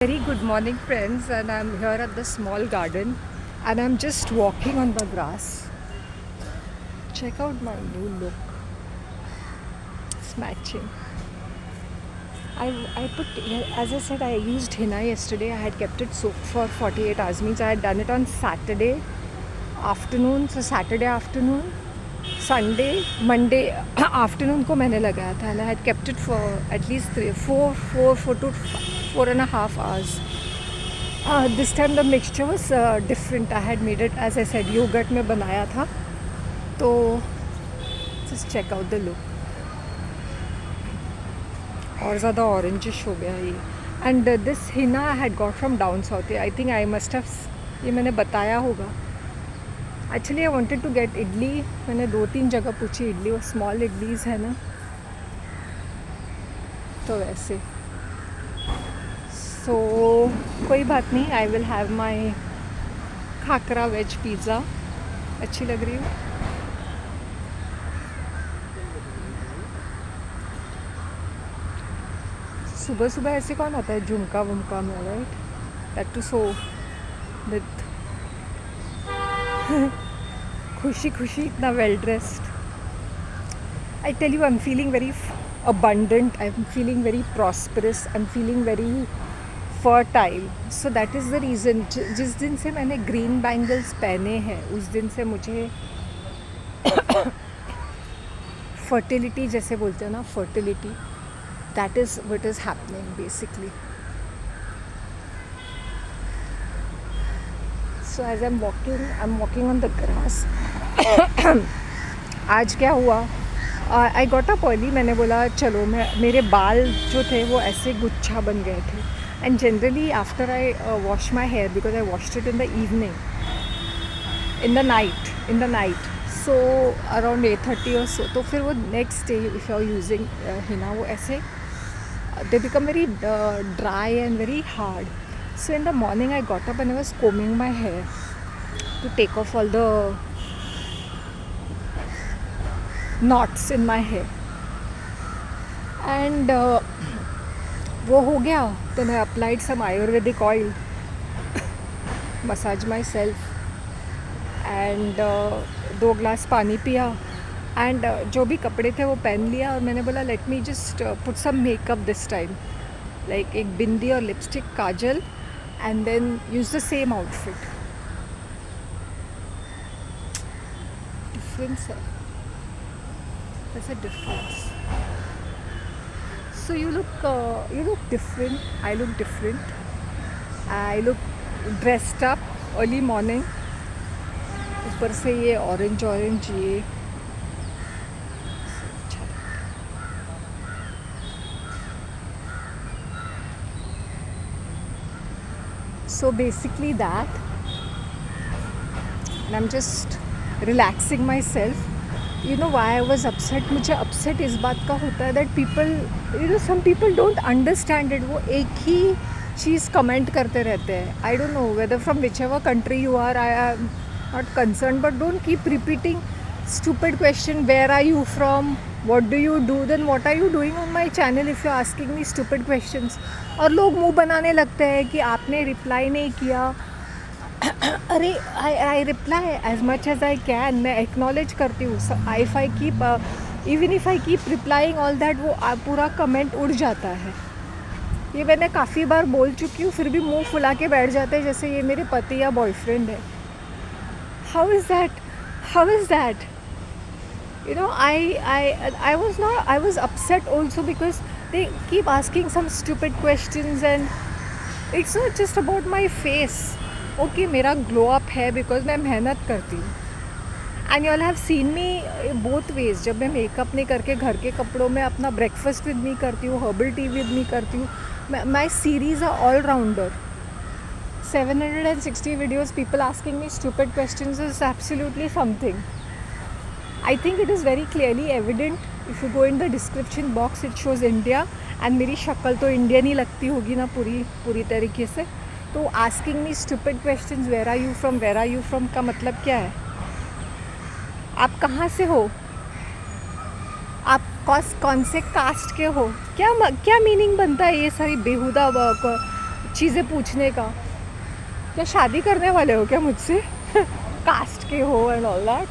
Very good morning, friends, and I'm here at the small garden and I'm just walking on the grass. Check out my new look. It's matching. I put, as I said, I used henna yesterday. I had kept it soaked for 48 hours, means I had done it on Saturday afternoon. So, Saturday afternoon, Sunday, Monday afternoon को मैंने लगाया था and I had kept it for at least 4.5 hours. This time the mixture was different. I had made it, as I said, yogurt में बनाया था. तो just check out the look. और ज़्यादा ऑरेंजिश हो गया ये. And this henna I had got from down south. I think I must have, ये मैंने बताया होगा. Actually I wanted to get idli. मैंने 2-3 जगह पूछी इडली, वो small idlis है ना, तो वैसे. So कोई बात नहीं, I will have my khakhra veg pizza. अच्छी लग रही हूँ. सुबह सुबह ऐसे कौन आता है झुमका वुमका में, right? That too so with खुशी खुशी इतना well dressed. I tell you, I am feeling very abundant, I'm feeling very prosperous, I'm feeling very fertile. So that is the reason. जिस दिन से मैंने ग्रीन बैंगल्स पहने हैं उस दिन से मुझे फर्टिलिटी, जैसे बोलते हैं ना, fertility, that is what is happening basically. So as I'm walking on the grass. आज क्या हुआ, आई गॉट अप अर्ली. मैंने बोला चलो, मेरे बाल जो थे वो ऐसे गुच्छा बन गए थे. And generally after I wash my hair, because I washed it in the evening, in the night, so around 8:30 और सो. तो फिर वो next day if you are using हिना, वो ऐसे they become very dry and very hard. So in the morning I got up and I was combing my hair to take off all the knots in my hair. And वो हो गया. Then I applied some Ayurvedic oil, massage myself, and 2 glass पानी पिया. And जो भी कपड़े थे वो पहन लिया और मैंने बोला let me just put some makeup this time, like एक बिंदी और lipstick, Kajal, and then use the same outfit. Difference है. There's a difference. So you look different. I look different. I look dressed up early morning. ऊपर से ये orange ये. So basically that, and I'm just relaxing myself. You know why I was upset? मुझे upset इस बात का होता है that people, some people don't understand it. वो एक ही चीज़ comment करते रहते हैं. I don't know whether from whichever country you are, I am not concerned, but don't keep repeating stupid question. Where are you from? What do you do? Then what are you doing on my channel if you're asking me stupid questions? और लोग मुंह बनाने लगते हैं कि आपने reply नहीं किया. अरे I reply as much as I can. मैं एक्नॉलेज करती हूँ. If I keep even if I keep replying all that, वो पूरा कमेंट उड़ जाता है. ये मैंने काफ़ी बार बोल चुकी हूँ, फिर भी मुंह फुला के बैठ जाते हैं जैसे ये मेरे पति या बॉयफ्रेंड है. How is that? You know, I was upset also because they keep asking some stupid questions and it's not just about my face. Okay, मेरा glow up है because मैं मेहनत करती हूँ. And you all have seen me both ways. जब मैं makeup नहीं करके घर के कपड़ों में अपना breakfast with me करती हूँ, herbal tea with me करती हूँ. My series are all rounder. 760 videos, people asking me stupid questions is absolutely something. I think it is very clearly evident. If you go in the description box, it shows India, and मेरी शक्ल तो Indian ही लगती होगी ना पूरी तरीके से. तो asking me stupid questions, where are you from का मतलब क्या है? आप कहाँ से हो? आप कौन से कास्ट के हो? क्या मीनिंग बनता है ये सारी बेहुदा चीज़ें पूछने का। क्या शादी करने वाले हो क्या मुझसे? कास्ट के हो एंड ऑल दैट।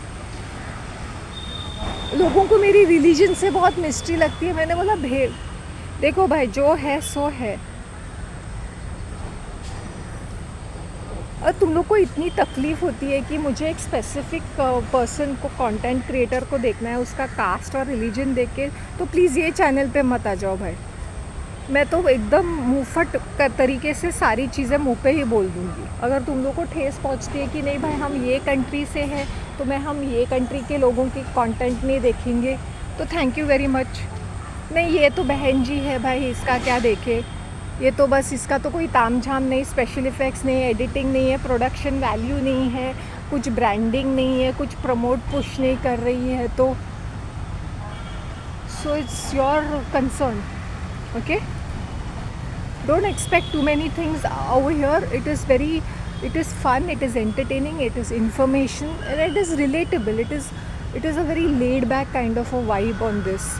लोगों को मेरी रिलीजन से बहुत मिस्ट्री लगती है। मैंने बोला देखो भाई, जो है सो है। और तुम लोग को इतनी तकलीफ़ होती है कि मुझे एक स्पेसिफिक पर्सन को, कंटेंट क्रिएटर को देखना है, उसका कास्ट और रिलीजन देख के, तो प्लीज़ ये चैनल पे मत आ जाओ भाई। मैं तो एकदम मुँहफट तरीके से सारी चीज़ें मुँह पे ही बोल दूँगी। अगर तुम लोग को ठेस पहुँचती है कि नहीं भाई हम ये कंट्री से हैं, तो हम ये कंट्री के लोगों की कंटेंट नहीं देखेंगे, तो थैंक यू वेरी मच। नहीं, ये तो बहन जी है भाई, इसका क्या देखे, ये तो बस इसका तो कोई तामझाम नहीं, स्पेशल इफ़ेक्ट्स नहीं, एडिटिंग नहीं है, प्रोडक्शन वैल्यू नहीं है, कुछ ब्रांडिंग नहीं है, कुछ प्रमोट पुश नहीं कर रही है, तो so it's your concern, okay. Don't expect too many things over here. It is fun, it is entertaining, it is information, and it is relatable. It is a very laid back kind of a vibe on this.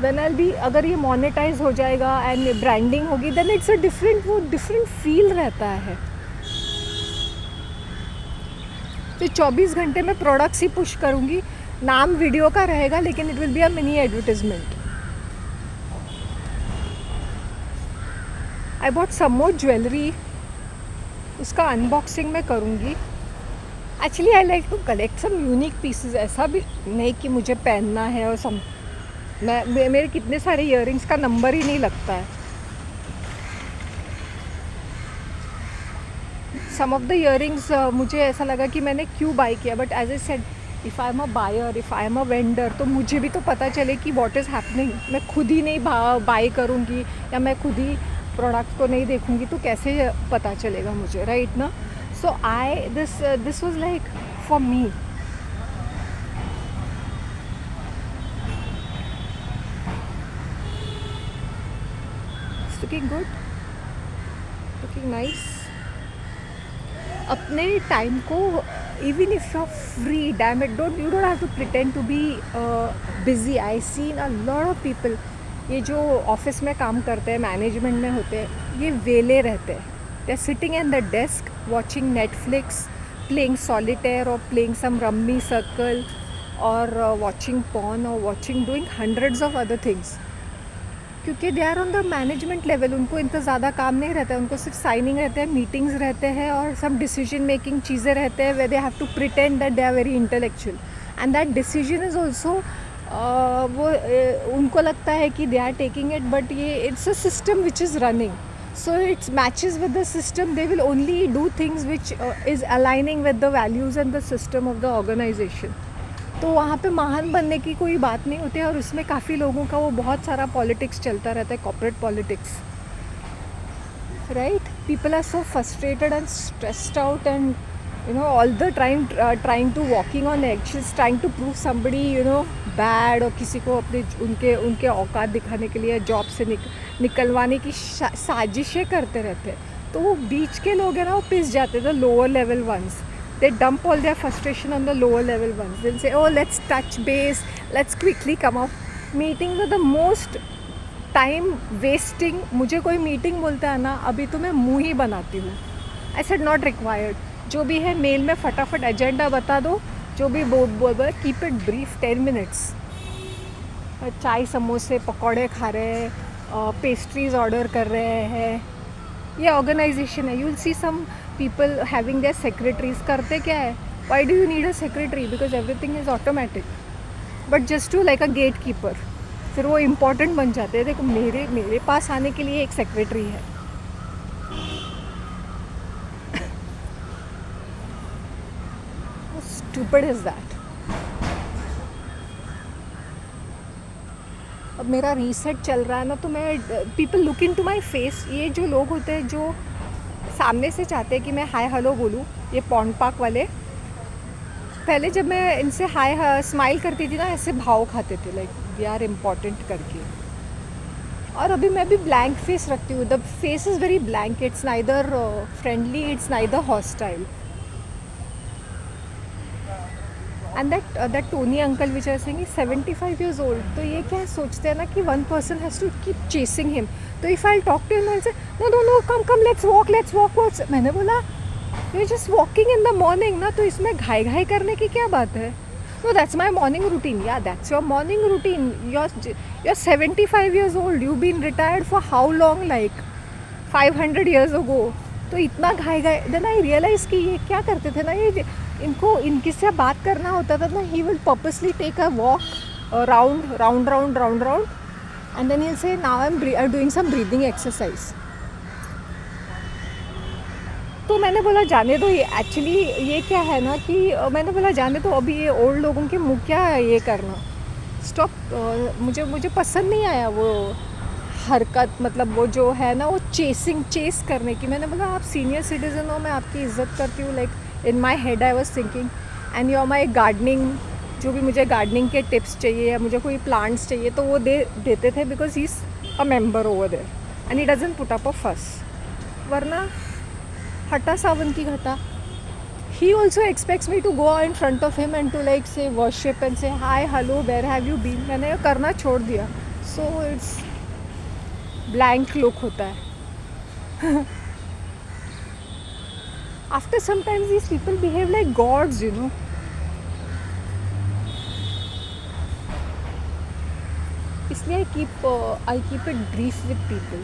When अगर ये monetize हो जाएगा and branding होगी, then it's a different feel रहता है। तो 24 घंटे में प्रोडक्ट्स ही पुश करूँगी, नाम वीडियो का रहेगा लेकिन it will be a mini advertisement. I bought some more jewellery, उसका अनबॉक्सिंग मैं करूँगी। Actually I like to collect some unique pieces. ऐसा भी नहीं कि मुझे पहनना है और मेरे कितने सारे ईयरिंग्स का नंबर ही नहीं लगता है। सम ऑफ द ईयरिंग्स मुझे ऐसा लगा कि मैंने क्यों बाई किया, but as I said, if I am a buyer, if I am a vendor, तो मुझे भी तो पता चले कि व्हाट इज़ हैपनिंग। मैं खुद ही नहीं बाई करूँगी या मैं खुद ही प्रोडक्ट को नहीं देखूँगी तो कैसे पता चलेगा मुझे, राइट ना। So this was like for me. Looking good, looking nice. अपने टाइम को, even if you are free, damn it, you don't have to pretend to be busy. I seen a lot of people, ये जो office में काम करते हैं, management में होते हैं, ये वेले रहते हैं। They are sitting in the desk watching Netflix, playing solitaire और प्लेइंग सम रम्मी सर्कल और वॉचिंग पॉर्न और watching doing hundreds of other things. क्योंकि they are on the management level, उनको इतना ज़्यादा काम नहीं रहता है, उनको सिर्फ साइनिंग रहते हैं, मीटिंग्स रहते हैं और सब डिसीजन मेकिंग चीज़ें रहते हैं, वे they have to pretend that they are very intellectual and that decision is also उनको लगता है कि they are taking it, but ये it's a system which is running, so it's matches with the system. They will only do things which is aligning with the values and the system of the organisation. तो वहाँ पे महान बनने की कोई बात नहीं होती है। और उसमें काफ़ी लोगों का वो बहुत सारा पॉलिटिक्स चलता रहता है, corporate politics, right. People are so frustrated and stressed out and all the trying to walking on eggshells, trying to prove somebody bad, और किसी को अपने उनके औकात दिखाने के लिए जॉब से निकलवाने की साजिशें करते रहते हैं। तो वो बीच के लोग हैं ना, वो पिस जाते हैं, the lower level ones. They dump all their frustration on the lower level ones. They'll say, oh, let's touch base, let's quickly come up. Meetings are the most time wasting. मुझे कोई मीटिंग बोलता है ना, अभी तो मैं मुँह ही बनाती हूँ। I said not required. जो भी है मेल में फटाफट एजेंडा बता दो, जो भी बोल कीप इट ब्रीफ, 10 मिनट्स। चाय समोसे पकौड़े खा रहे हैं, पेस्ट्रीज ऑर्डर कर रहे हैं, ये ऑर्गेनाइजेशन है। You will see some people having their secretaries. करते क्या है, why do you need a secretary, because everything is automatic, but just to like a gatekeeper. फिर वो इम्पॉर्टेंट बन जाते हैं। देखो मेरे पास आने के लिए एक सेक्रेटरी है। Stupid is that. अब मेरा रीसेट चल रहा है ना, तो मैं people look into my face. ये जो लोग होते हैं जो सामने से चाहते हैं कि मैं हाय हेलो बोलूँ, ये पॉन्ड पार्क वाले, पहले जब मैं इनसे हाय स्माइल करती थी ना, ऐसे भाव खाते थे लाइक वी आर इम्पॉर्टेंट करके। और अभी मैं भी ब्लैंक फेस रखती हूँ। The face is very blank, it's neither friendly, it's neither hostile. And that Tony uncle which are saying 75 years old, तो ये क्या सोचते हैं ना कि one person has to keep chasing him. तो if I talk to him, say no no no, come come, let's walk. मैंने बोला you just walking in the morning ना, तो इसमें घाई घाई करने की क्या बात है. No, that's my morning routine. या that's your morning routine. you're 75 years old. you've been retired for how long? Like 500 years ago. तो इतना घाई देन आई रियलाइज़ कि ये क्या करते थे ना, ये इनको इनकी से बात करना होता था ना, he will purposely take a walk round and then he say now I am doing some breathing exercise. तो मैंने बोला जाने दो, ये एक्चुअली ये क्या है ना कि मैंने बोला जाने दो अभी, ये ओल्ड लोगों के मुँह क्या ये करना, स्टॉप. मुझे पसंद नहीं आया वो हरकत, मतलब वो जो है ना वो चेस करने की. मैंने बोला आप सीनियर सिटीज़न हो, मैं आपकी इज़्ज़त करती हूँ. Like in my head I was thinking and you are my gardening, जो भी मुझे गार्डनिंग के टिप्स चाहिए या मुझे कोई प्लांट्स चाहिए तो वो देते थे, because he is a member over there and he doesn't put up a fuss. वरना हटा सावन की घटा. He also expects me to go in front of him and to like say worship and say hi, hello, where have you been. मैंने ये करना छोड़ दिया. So it's blank look होता है. After sometimes these people behave like gods, you know. इसलिए I keep it brief with people.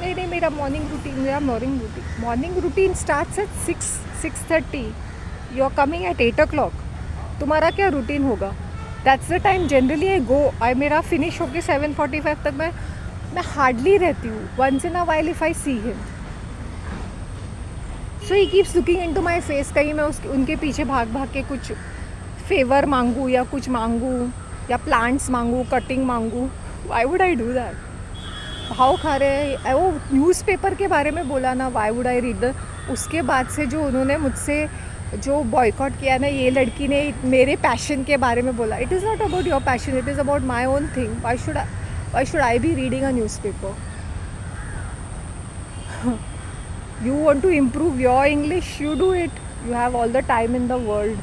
नहीं, मेरा morning routine starts at 6:30. You are coming at 8 o'clock. तुम्हारा क्या रूटीन होगा? That's the time generally I go. मेरा finish होके 7:45 तक मैं हार्डली रहती हूँ. Once in a while if I see him, so he keeps looking into my face. कहीं मैं उनके पीछे भाग के कुछ फेवर मांगूँ या कुछ मांगूँ या प्लांट्स मांगूँ, कटिंग मांगूँ. Why would I do that? भाव खा रहे हैं. वो न्यूज़पेपर के बारे में बोला ना, वाई वुड आई रीड. उसके बाद से जो उन्होंने मुझसे जो बॉयकॉट किया ना, ये लड़की ने मेरे पैशन के बारे में बोला. It is not about your passion, it is about my own thing. Why should I be reading a newspaper? You want to improve your English, you do it. You have all the time in the world.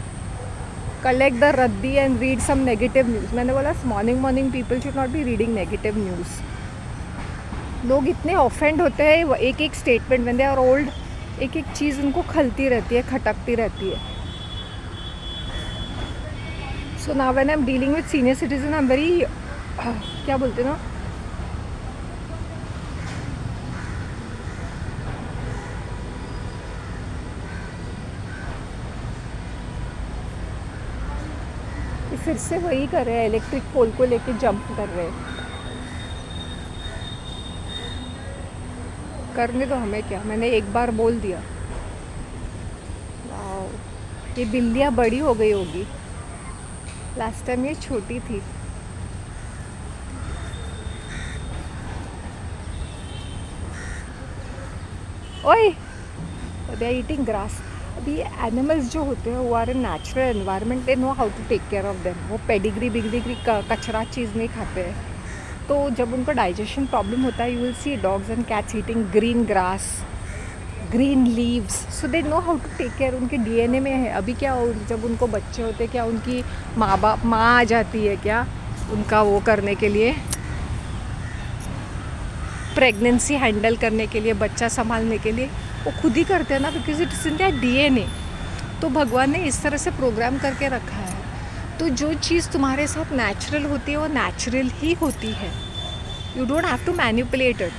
Collect the raddi and read some negative news. मैंने बोला morning people should not be reading negative news. लोग इतने offend होते हैं एक statement में, they are old. एक चीज़ उनको खलती रहती है, खटकती रहती है. So now when I am dealing with senior citizen, I am very, क्या बोलते ना, फिर से वही कर रहे हैं, इलेक्ट्रिक पोल को लेके जंप कर रहे हैं. करने तो हमें क्या, मैंने एक बार बोल दिया. वाह, ये बिल्लियाँ बड़ी हो गई होगी. लास्ट टाइम ये छोटी थी. ओए, दे आर ईटिंग ग्रास. अभी एनिमल्स जो होते हैं वो are in natural environment, they know how to take care of them. वो पेडिग्री बिगडिग्री कचरा चीज़ नहीं खाते हैं. तो जब उनको डाइजेशन प्रॉब्लम होता है, you will see dogs and cats eating green grass, green leaves. So they know how to take care. उनके डीएनए में है. अभी क्या जब उनको बच्चे होते हैं, क्या उनकी माँ आ जाती है क्या उनका वो करने के लिए, प्रेगनेंसी हैंडल करने के लिए, बच्चा संभालने के लिए. वो खुद ही करते हैं ना, because it's in their DNA. तो भगवान ने इस तरह से प्रोग्राम करके रखा है. तो जो चीज़ तुम्हारे साथ नेचुरल होती है वो नेचुरल ही होती है. You don't have to manipulate it.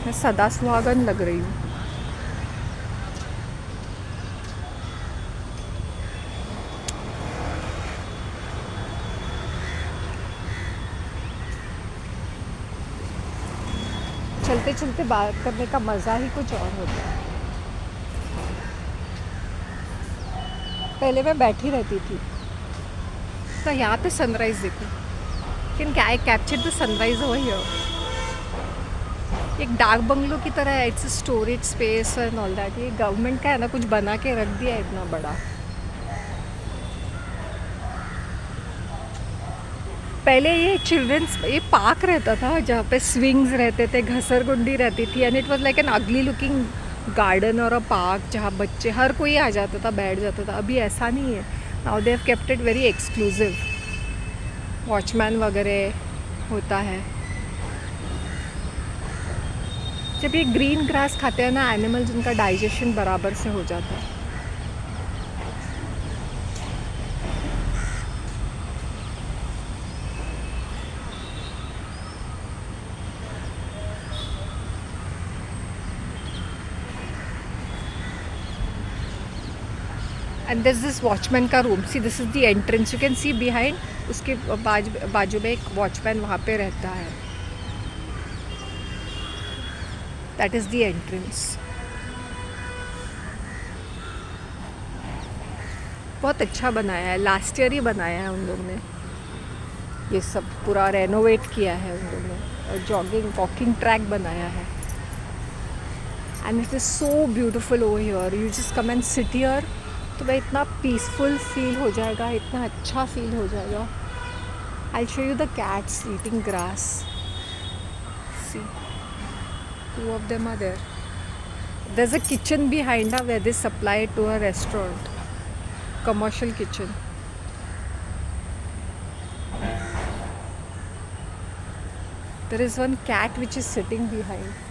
मैं सदा सुहागन लग रही हूँ. चलते चलते बात करने का मज़ा ही कुछ और होता है. पहले मैं बैठी रहती थी तो यहाँ पे सनराइज़ देखो. Can capture the sunrise over here. एक डाक बंगलो की तरह है. It's storage space and all that. ये गवर्नमेंट का है ना, कुछ बना के रख दिया है इतना बड़ा. पहले ये चिल्ड्रंस ये पार्क रहता था जहाँ पे स्विंग्स रहते थे, घसरगुंडी रहती थी, and it was like an अगली लुकिंग गार्डन और अ पार्क जहाँ बच्चे हर कोई आ जाता था, बैठ जाता था. अभी ऐसा नहीं है. Now they have kept it very exclusive. Watchman वगैरह होता है. जब ये ग्रीन ग्रास खाते हैं ना एनिमल्स, उनका डाइजेशन बराबर से हो जाता है. एंड दिस दिस वॉचमैन का room. See this is the entrance. You can see behind. उसके बाजू में एक वॉचमैन वहाँ पे रहता है. That is the entrance. बहुत अच्छा बनाया है. लास्ट ईयर ही बनाया है उन लोग ने. ये सब पूरा रेनोवेट किया है उन लोग ने. और जॉगिंग वॉकिंग ट्रैक बनाया है. And it is so beautiful over here. You just come and sit here. तो भाई इतना पीसफुल फील हो जाएगा, इतना अच्छा फील हो जाएगा. I show you the cats eating grass. See, 2 of them are there. There's a kitchen behind her where they supply it to a restaurant. Commercial kitchen. There is one cat which is sitting behind.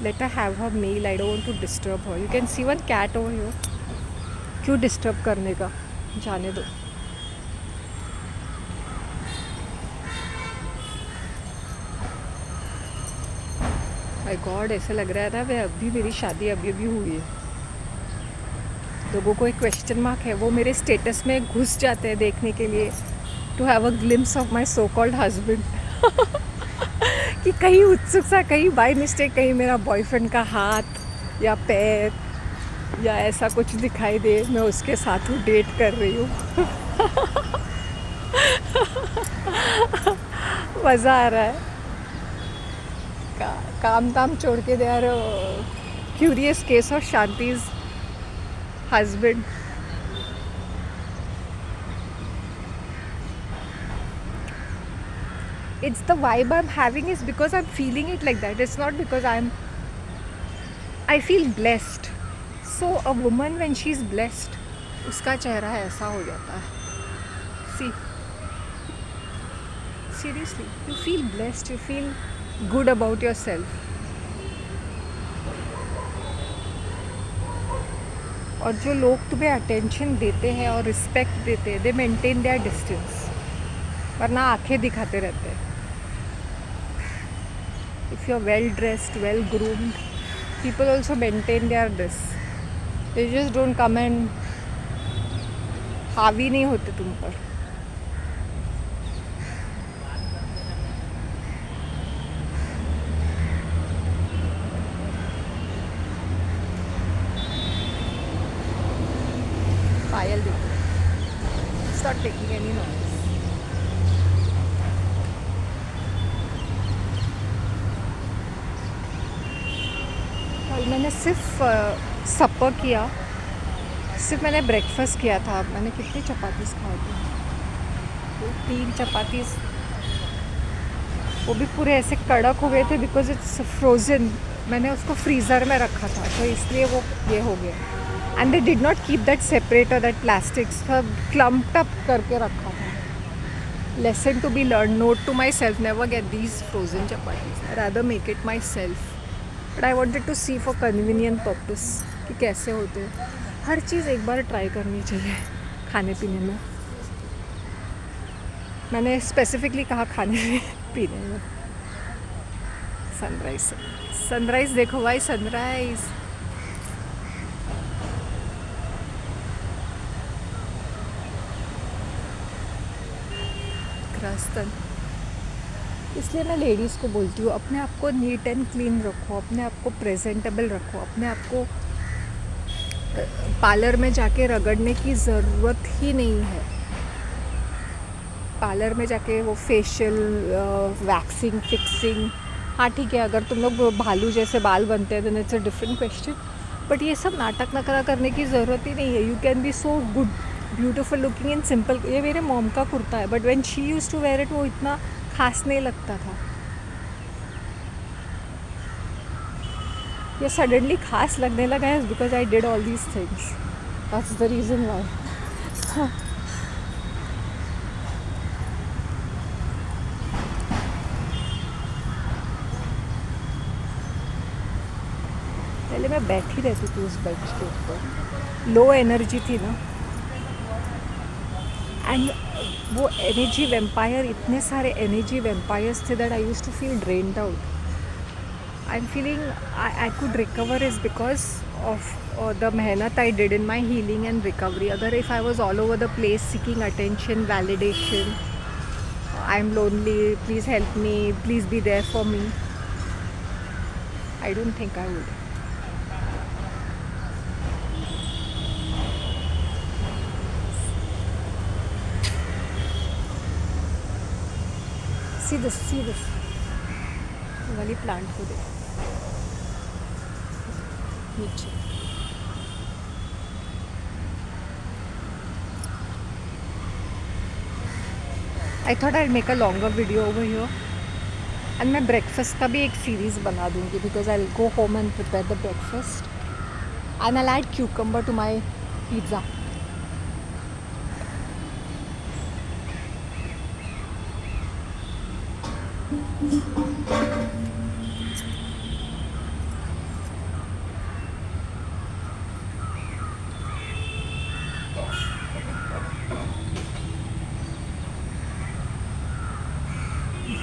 Let her have her meal. I don't want to disturb her. You can see one cat over here. क्यों disturb करने का, जाने दो. My God, ऐसा लग रहा है ना मैं अभी मेरी शादी अभी हुई है. लोगों को एक क्वेश्चन मार्क है, वो मेरे स्टेटस में घुस जाते हैं देखने के लिए to have a glimpse of my so called husband. कि कहीं उत्सुक सा, कहीं बाय मिस्टेक कहीं मेरा बॉयफ्रेंड का हाथ या पैर या ऐसा कुछ दिखाई दे, मैं उसके साथ हूँ, डेट कर रही हूँ. मज़ा आ रहा है. काम ताम छोड़ के they are curious case of शांति's husband. It's the vibe I'm having is because I'm feeling it like that. It's not because I feel blessed. So a woman when she's blessed, उसका चेहरा ऐसा हो जाता है. See, seriously, you feel blessed, you feel good about yourself. और जो लोग तुम्हें अटेंशन देते हैं और रिस्पेक्ट देते हैं, दे मेंटेन देयर डिस्टेंस, वरना आंखें दिखाते रहते हैं. If you're well dressed, well groomed, people also maintain their this. They just don't come and हावी नहीं होते तुम पर. पायल देखो, start taking any noise. कल मैंने सिर्फ सपर किया, सिर्फ मैंने ब्रेकफास्ट किया था. मैंने कितनी चपातीस खाई थी? 3 चपातीस. वो भी पूरे ऐसे कड़क हो गए थे बिकॉज इट्स फ्रोज़न. मैंने उसको फ्रीज़र में रखा था तो इसलिए वो ये हो गया. And they did not keep that separate और दैट प्लास्टिक सब क्लम्प्ड अप करके रखा था. Lesson to be learn. Note to myself, never get these frozen chapatis. I rather make it myself. But I wanted to see for convenient purpose कि कैसे होते हैं. हर चीज़ एक बार ट्राई करनी चाहिए खाने पीने में. मैंने स्पेसिफिकली कहा खाने में पीने में. सनराइज़ देखो भाई, सनराइज़. राजस्थान. इसलिए मैं लेडीज़ को बोलती हूँ, अपने आप को नीट एंड क्लीन रखो, अपने आप को प्रेजेंटेबल रखो. अपने आप को पार्लर में जाके रगड़ने की ज़रूरत ही नहीं है. पार्लर में जाके वो फेशियल वैक्सिंग फिक्सिंग, हाँ ठीक है, अगर तुम लोग भालू जैसे बाल बनते हैं then it's a different question. But ये सब नाटक नकरा करने की ज़रूरत ही नहीं है. You can be so good beautiful looking in simple. ये मेरे मॉम का कुर्ता है, but when she used to wear it वो इतना खास नहीं लगता था. ये सडनली खास लगने लगा है because I did all these things. That's the reason why. पहले मैं बैठी रहती थी उस बेंच के ऊपर, लो एनर्जी थी ना. एंड वो एनर्जी वेम्पायर, इतने सारे एनर्जी वेम्पायर्स थे that I used to feel drained out. I am feeling I could recover is because of the mehnat I did in my healing and recovery. अगर if I was all over the place seeking attention, validation, I am lonely, please help me, please be there for me, I don't think I would. See this वाली plant को देख नीचे. I thought I make a longer video over here. And मैं breakfast का भी एक series बना दूँगी because I will go home and prepare the breakfast and I add cucumber to my pizza.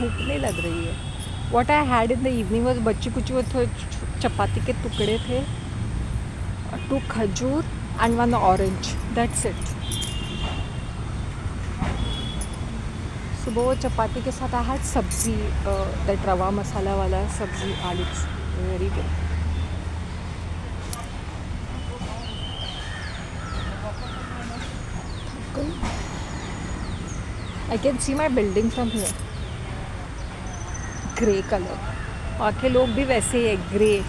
भूख नहीं लग रही है. What I had in the evening was बच्ची कुछ वो चपाती के टुकड़े थे, 2 खजूर एंड 1 ऑरेंज. That's it. सुबह वो चपाती के साथ आई हैड सब्जी, दैट रवा मसाला वाला सब्जी, आलू. Very good. I can see my building from here. Grey colour. वहाँ के लोग भी वैसे ही है, ग्रे.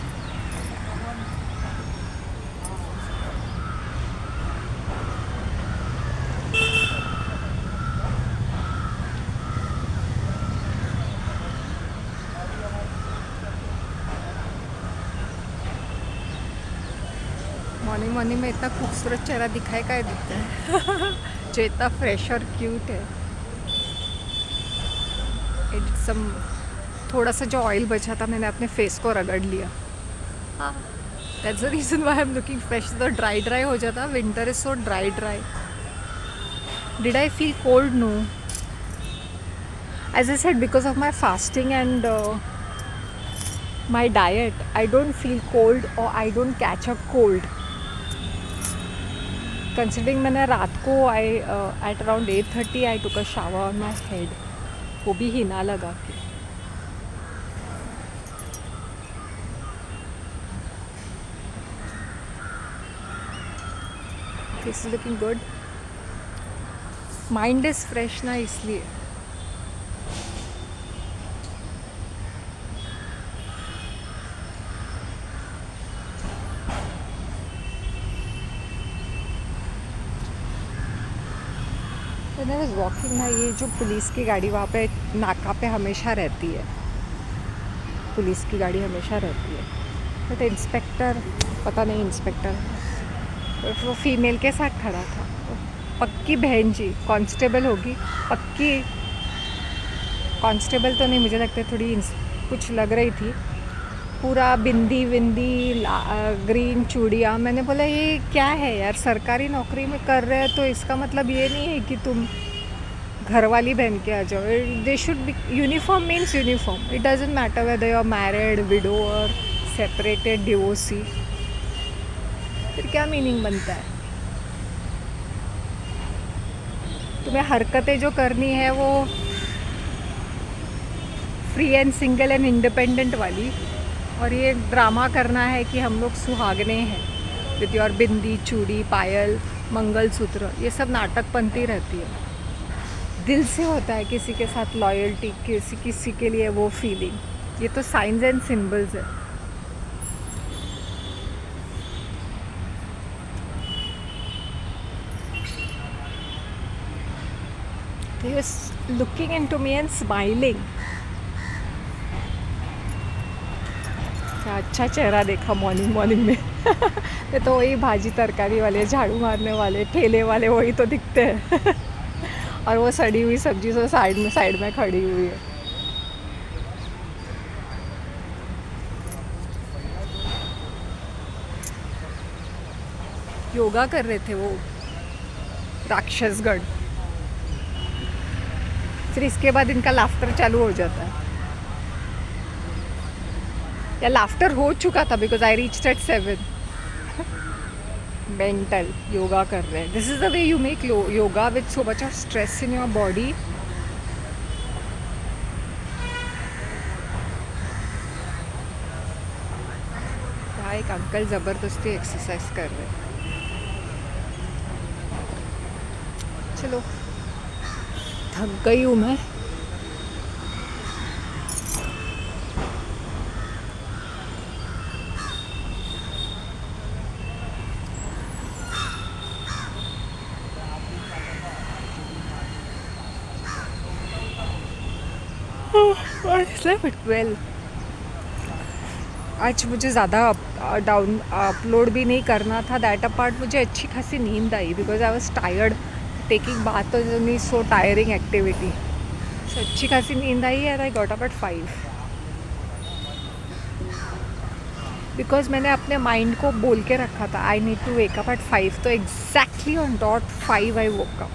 मॉर्निंग में इतना खूबसूरत चेहरा दिखाई का देता है जो इतना फ्रेश और क्यूट है. इट्स सम थोड़ा सा जो ऑयल बचा था मैंने अपने फेस को रगड़ लिया. हाँ, that's the reason why I am looking fresh. तो ड्राई हो जाता. Winter is so dry. Did I feel cold? No. As I said, because of my fasting and my diet I don't feel cold और I don't catch a cold. Considering मैंने रात को at around 8:30 I took a shower on my head, वो भी हिना लगा के. This is looking good. Mind is fresh ना, इसलिए. When I was walking ना, ये जो पुलिस की गाड़ी वहाँ पे नाका पे हमेशा रहती है. पुलिस की गाड़ी हमेशा रहती है. बट इंस्पेक्टर, पता नहीं इंस्पेक्टर, वो फीमेल के साथ खड़ा था. पक्की बहन जी कांस्टेबल होगी. पक्की कांस्टेबल तो नहीं, मुझे लगता है थोड़ी कुछ लग रही थी. पूरा बिंदी विंदी, ग्रीन चूड़ियाँ. मैंने बोला ये क्या है यार, सरकारी नौकरी में कर रहे हैं तो इसका मतलब ये नहीं है कि तुम घर वाली बहन के आ जाओ. They should be uniform. Means uniform. It doesn't matter whether you are married, widower, separated, divorcee. फिर क्या मीनिंग बनता है? तुम्हें हरकतें जो करनी है वो free and single and independent वाली, और ये ड्रामा करना है कि हम लोग सुहागने हैं विद योर बिंदी, चूड़ी, पायल, मंगलसूत्र. ये सब नाटकपंती रहती है. दिल से होता है किसी के साथ लॉयल्टी, किसी के लिए वो फीलिंग. ये तो साइंस एंड सिंबल्स है. He was looking into me and smiling. क्या अच्छा चेहरा देखा मॉर्निंग मॉर्निंग में. ये तो वही भाजी तरकारी वाले, झाड़ू मारने वाले, ठेले वाले वही तो दिखते हैं. और वो सड़ी हुई सब्जी तो साइड में खड़ी हुई है. योगा कर रहे थे वो राक्षसगढ़. फिर इसके बाद इनका लाफ्टर चालू हो जाता है. या लाफ्टर हो चुका था because I reached eight 7. Mental yoga कर रहे हैं. This is the way you make yoga with so much of stress in your body. यहाँ एक अंकल ज़बरदस्ती एक्सरसाइज कर रहे हैं. चलो थक गई हूँ मैं. वेल आज मुझे ज़्यादा डाउन अपलोड भी नहीं करना था. दैट अपार्ट मुझे अच्छी खासी नींद आई because I was tired. Taking bath नहीं सो टायरिंग एक्टिविटी. सो अच्छी खासी नींद आई and I got up at 5 because मैंने अपने माइंड को बोल के रखा था I need to wake up at 5. तो exactly on dot 5 I woke up.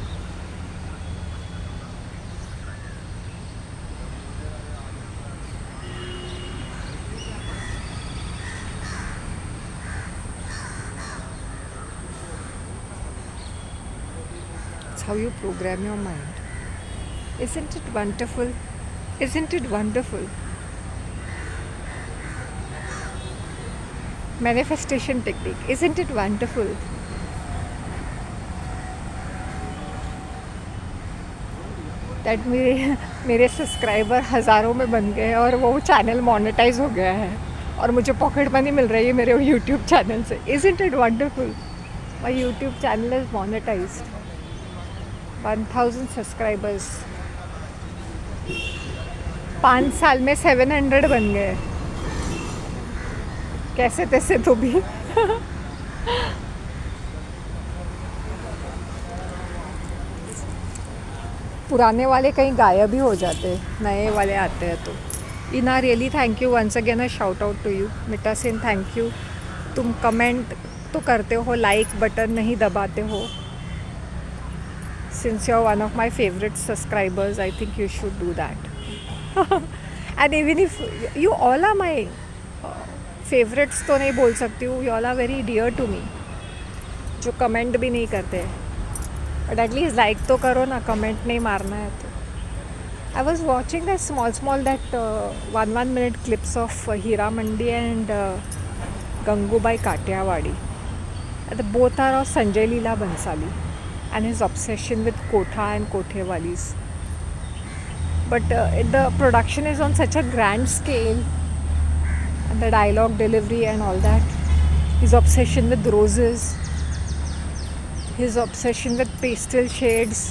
How you program your mind. Isn't it wonderful? Isn't it wonderful? Manifestation technique. Isn't it wonderful? That मेरे subscriber हज़ारों में बन गए और वो चैनल मोनेटाइज हो गया है और मुझे पॉकेट मनी मिल रही है मेरे यूट्यूब चैनल से. Isn't it wonderful? My YouTube channel is monetized. 1000 subscribers. 5 साल में 700 बन गए कैसे तैसे तो भी. पुराने वाले कहीं गायब ही हो जाते, नए वाले आते हैं तो. इना really thank you once again. A shout out to you. Mita Singh thank you. तुम कमेंट तो करते हो, लाइक बटन नहीं दबाते हो. Since you're one of my favorite subscribers, I think you should do that. And even if you all are my favorites, तो नहीं बोल सकती हूँ. You all are very dear to me. जो कमेंट भी नहीं करते, बट एटलीस्ट लाइक तो करो ना. कमेंट नहीं मारना है तो. I was watching that small that 1 minute clips of Hira Mandi and Gangubai Kathiawadi. Both are of Sanjay Leela Bhansali and his obsession with Kotha and Kothewalis. But the production is on such a grand scale, and the dialogue delivery and all that. His obsession with roses, his obsession with pastel shades.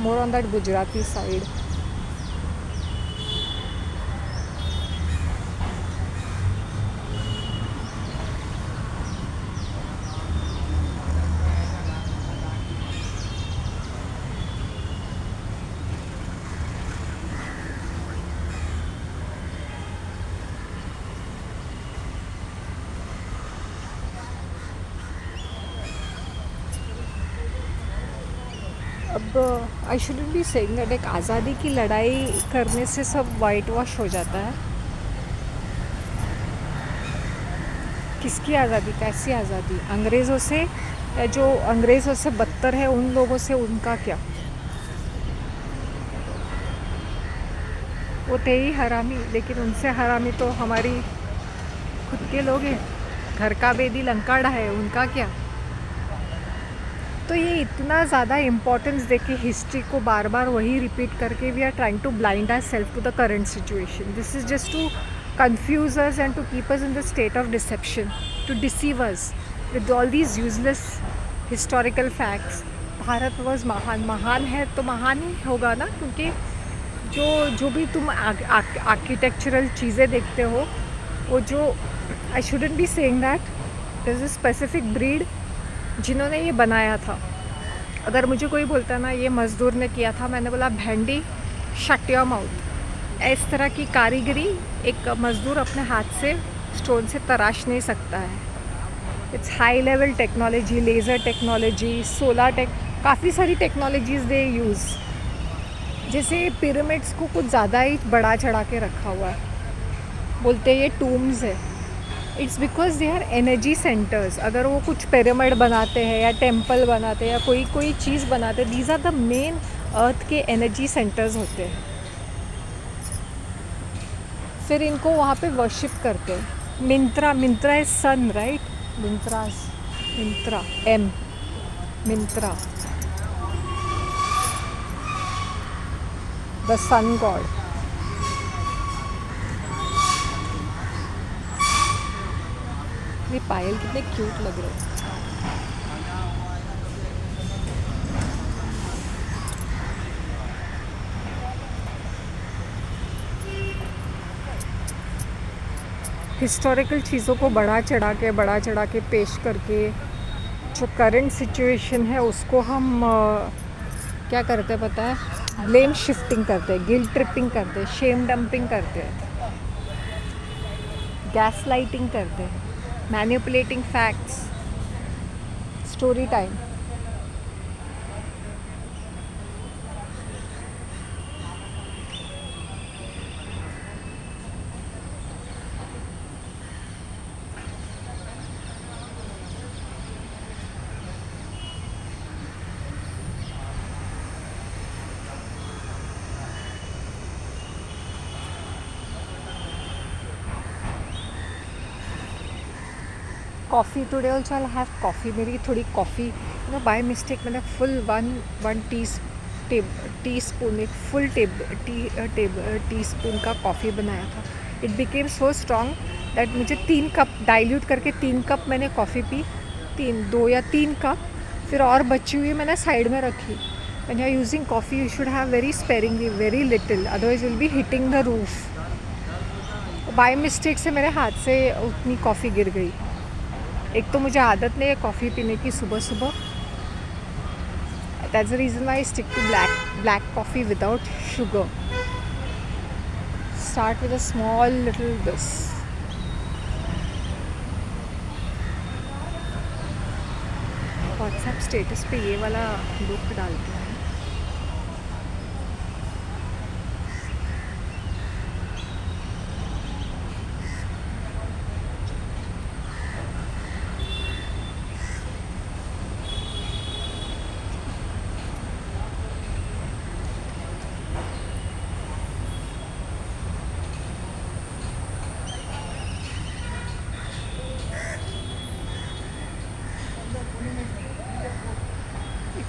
More on that Gujarati side. अब आई shouldn't be saying that एक आज़ादी की लड़ाई करने से सब white wash हो जाता है. किसकी आज़ादी, कैसी आज़ादी? अंग्रेज़ों से, या जो अंग्रेज़ों से बदतर है उन लोगों से, उनका क्या? वो थे ही हरामी, लेकिन उनसे हरामी तो हमारी खुद के लोग हैं. घर का बेदी लंकाड़ा है, उनका क्या? तो ये इतना ज़्यादा इम्पोर्टेंस देके हिस्ट्री को बार बार वही रिपीट करके we are trying to blind ourself to the current situation. This is just to confuse us and to keep us in the state of deception, to deceive us with all these useless historical facts. Bharat was महान, महान है तो महान ही होगा ना, क्योंकि जो भी तुम आर्किटेक्चरल चीज़ें देखते हो, वो जो I shouldn't be saying that there is a specific breed जिन्होंने ये बनाया था. अगर मुझे कोई बोलता ना ये मज़दूर ने किया था, मैंने बोला भेंडी शट योर माउथ. इस तरह की कारीगरी एक मज़दूर अपने हाथ से स्टोन से तराश नहीं सकता है. It's high level technology, laser technology, solar काफ़ी सारी टेक्नोलॉजीज़ दे यूज़. जैसे पिरामिड्स को कुछ ज़्यादा ही बढ़ा चढ़ा के रखा हुआ है, बोलते हैं ये टूम्स है. It's because they are energy centres. अगर वो कुछ पिरामिड बनाते हैं या टेम्पल बनाते हैं या कोई चीज़ बनाते हैं, दीज आर द मेन अर्थ के एनर्जी सेंटर्स होते हैं. फिर इनको वहाँ पे वर्शिप करते हैं. Mitra is sun, right? Mitra एम मिंत्रा द सन गॉड. ये पायल कितने क्यूट लग रहे हैं. हिस्टोरिकल चीज़ों को बढ़ा चढ़ा के पेश करके जो करंट सिचुएशन है उसको हम क्या करते हैं पता है? ब्लेम शिफ्टिंग करते हैं, गिल्ट ट्रिपिंग करते हैं, शेम डंपिंग करते हैं, गैस लाइटिंग करते हैं, manipulating facts, story time. Coffee today also I have coffee. मेरी थोड़ी कॉफ़ी बाय मिस्टेक मैंने फुल वन टी स्पून एक फुल टी स्पून का कॉफ़ी बनाया था. It became so strong that मुझे 3 कप डाइल्यूट करके 3 कप मैंने कॉफ़ी पी. 2 या 3 कप. फिर और बची हुई मैंने साइड में रखी. When you are using coffee you should have very sparingly, very little, otherwise will be hitting the roof. By mistake से मेरे हाथ से उतनी कॉफ़ी गिर गई. एक तो मुझे आदत नहीं है कॉफ़ी पीने की सुबह सुबह. That's the reason why I stick to black coffee without sugar. Start with a small little this. WhatsApp status पे ये वाला लुक डालते हैं.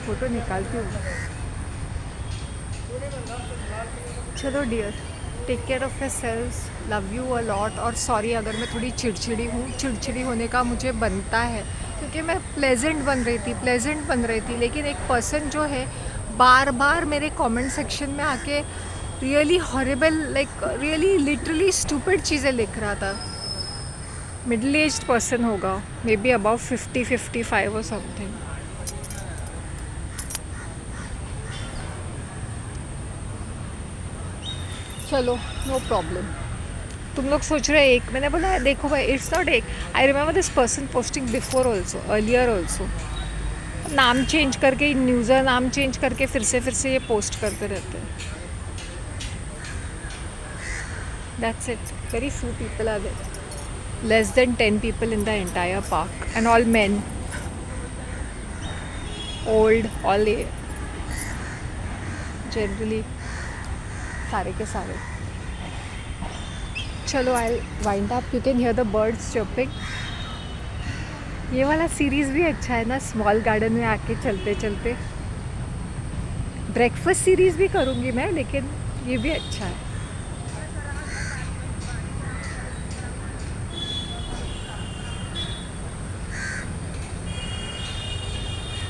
फ़ोटो निकालती हूँ. चलो dear, take care of yourselves, love you a lot. और sorry अगर मैं थोड़ी चिड़चिड़ी हूँ. चिड़चिड़ी होने का मुझे बनता है क्योंकि मैं प्लेजेंट बन रही थी. लेकिन एक पर्सन जो है बार बार मेरे कमेंट सेक्शन में आके really horrible, like really literally stupid चीज़ें लिख रहा था. मिडिल एज्ड पर्सन होगा, मे बी अबाउट 50-55 और समथिंग. चलो नो प्रॉब्लम. तुम लोग सोच रहे एक, मैंने बोला देखो भाई इट्स नॉट एक. I remember this person posting before also, earlier also. नाम चेंज करके, यूज़र नाम चेंज करके फिर से ये पोस्ट करते रहते हैं. That's it. Very few people are there. Less than 10 people in the entire park and all men, old, all generally सारे के सारे. चलो I wind up. You can hear the birds chirping. ये वाला सीरीज़ भी अच्छा है ना, स्मॉल गार्डन में आके चलते चलते. ब्रेकफास्ट सीरीज़ भी करूँगी मैं, लेकिन ये भी अच्छा है.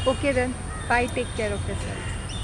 Okay then. Bye. Take care of yourself.